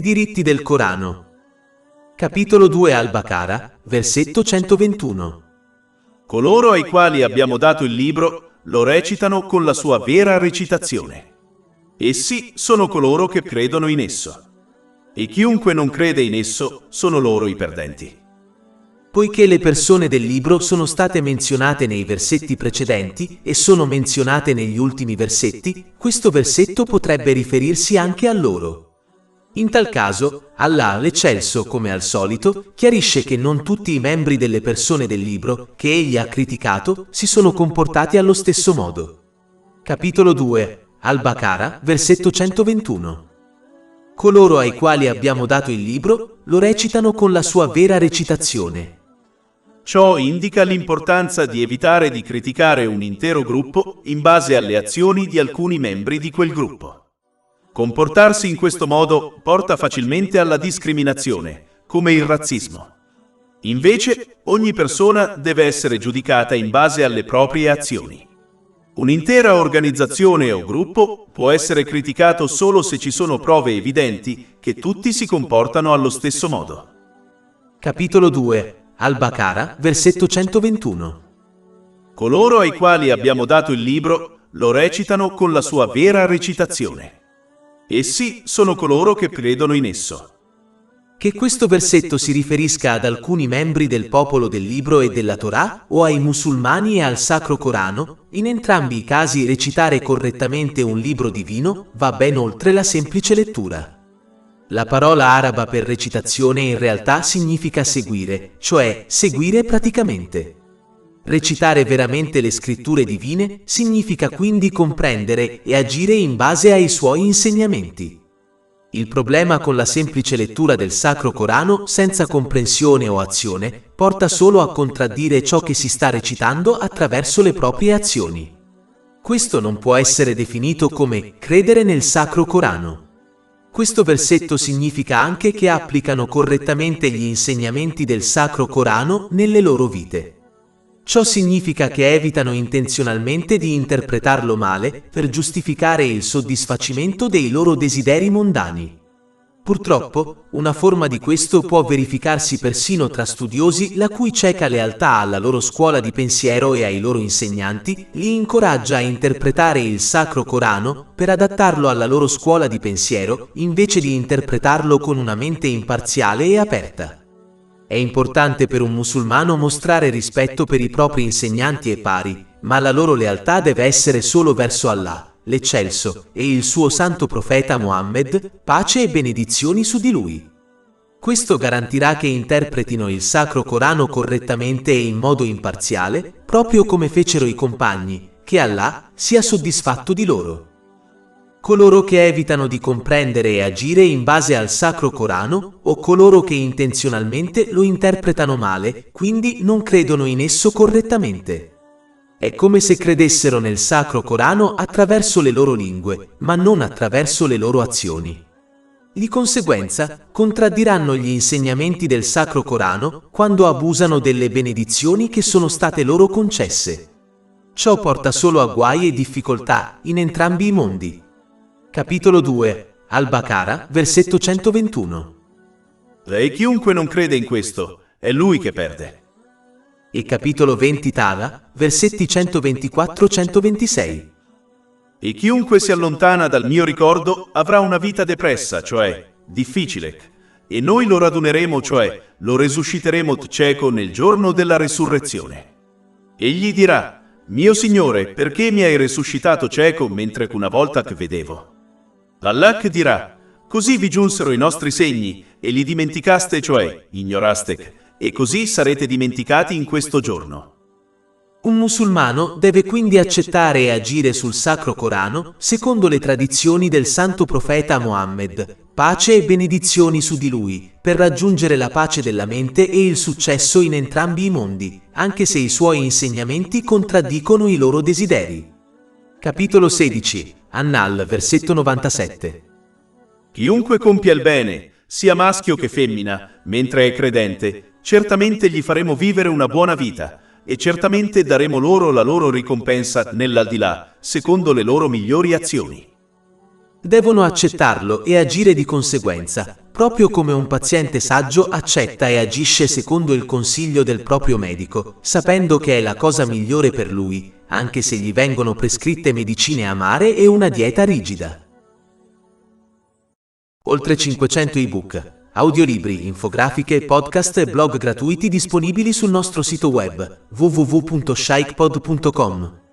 diritti del Corano. Capitolo 2 Al-Baqarah, versetto 121. Coloro ai quali abbiamo dato il libro lo recitano con la sua vera recitazione. Essi sono coloro che credono in esso. E chiunque non crede in esso sono loro i perdenti. Poiché le persone del libro sono state menzionate nei versetti precedenti e sono menzionate negli ultimi versetti, questo versetto potrebbe riferirsi anche a loro. In tal caso, Allah l'Eccelso, come al solito, chiarisce che non tutti i membri delle persone del libro, che egli ha criticato, si sono comportati allo stesso modo. Capitolo 2 Al-Baqarah, versetto 121. Coloro ai quali abbiamo dato il libro lo recitano con la sua vera recitazione. Ciò indica l'importanza di evitare di criticare un intero gruppo in base alle azioni di alcuni membri di quel gruppo. Comportarsi in questo modo porta facilmente alla discriminazione, come il razzismo. Invece, ogni persona deve essere giudicata in base alle proprie azioni. Un'intera organizzazione o gruppo può essere criticato solo se ci sono prove evidenti che tutti si comportano allo stesso modo. Capitolo 2 Al-Baqarah, versetto 121. Coloro ai quali abbiamo dato il libro lo recitano con la sua vera recitazione. Essi sono coloro che credono in esso. Che questo versetto si riferisca ad alcuni membri del popolo del libro e della Torah o ai musulmani e al Sacro Corano, in entrambi i casi recitare correttamente un libro divino va ben oltre la semplice lettura. La parola araba per recitazione in realtà significa seguire, cioè seguire praticamente. Recitare veramente le scritture divine significa quindi comprendere e agire in base ai suoi insegnamenti. Il problema con la semplice lettura del Sacro Corano senza comprensione o azione porta solo a contraddire ciò che si sta recitando attraverso le proprie azioni. Questo non può essere definito come credere nel Sacro Corano. Questo versetto significa anche che applicano correttamente gli insegnamenti del Sacro Corano nelle loro vite. Ciò significa che evitano intenzionalmente di interpretarlo male per giustificare il soddisfacimento dei loro desideri mondani. Purtroppo, una forma di questo può verificarsi persino tra studiosi la cui cieca lealtà alla loro scuola di pensiero e ai loro insegnanti li incoraggia a interpretare il Sacro Corano per adattarlo alla loro scuola di pensiero invece di interpretarlo con una mente imparziale e aperta. È importante per un musulmano mostrare rispetto per i propri insegnanti e pari, ma la loro lealtà deve essere solo verso Allah, l'Eccelso, e il suo santo profeta Muhammad, pace e benedizioni su di lui. Questo garantirà che interpretino il Sacro Corano correttamente e in modo imparziale, proprio come fecero i compagni, che Allah sia soddisfatto di loro. Coloro che evitano di comprendere e agire in base al Sacro Corano o coloro che intenzionalmente lo interpretano male, quindi non credono in esso correttamente. È come se credessero nel Sacro Corano attraverso le loro lingue, ma non attraverso le loro azioni. Di conseguenza, contraddiranno gli insegnamenti del Sacro Corano quando abusano delle benedizioni che sono state loro concesse. Ciò porta solo a guai e difficoltà in entrambi i mondi. Capitolo 2 Al-Baqarah, versetto 121. E chiunque non crede in questo, è lui che perde. E capitolo 20 Tala, versetti 124-126. E chiunque si allontana dal mio ricordo avrà una vita depressa, cioè difficile, e noi lo raduneremo, cioè lo resusciteremo cieco nel giorno della resurrezione. Egli dirà: mio Signore, perché mi hai resuscitato cieco mentre una volta che vedevo? Allah dirà: così vi giunsero i nostri segni e li dimenticaste, cioè ignoraste, e così sarete dimenticati in questo giorno. Un musulmano deve quindi accettare e agire sul Sacro Corano secondo le tradizioni del santo profeta Muhammad, pace e benedizioni su di lui, per raggiungere la pace della mente e il successo in entrambi i mondi, anche se i suoi insegnamenti contraddicono i loro desideri. Capitolo 16 An-Nahl, versetto 97. Chiunque compia il bene, sia maschio che femmina, mentre è credente, certamente gli faremo vivere una buona vita, e certamente daremo loro la loro ricompensa nell'aldilà, secondo le loro migliori azioni. devono accettarlo e agire di conseguenza, proprio come un paziente saggio accetta e agisce secondo il consiglio del proprio medico, sapendo che è la cosa migliore per lui, anche se gli vengono prescritte medicine amare e una dieta rigida. Oltre 500 ebook, audiolibri, infografiche, podcast e blog gratuiti disponibili sul nostro sito web www.shikepod.com.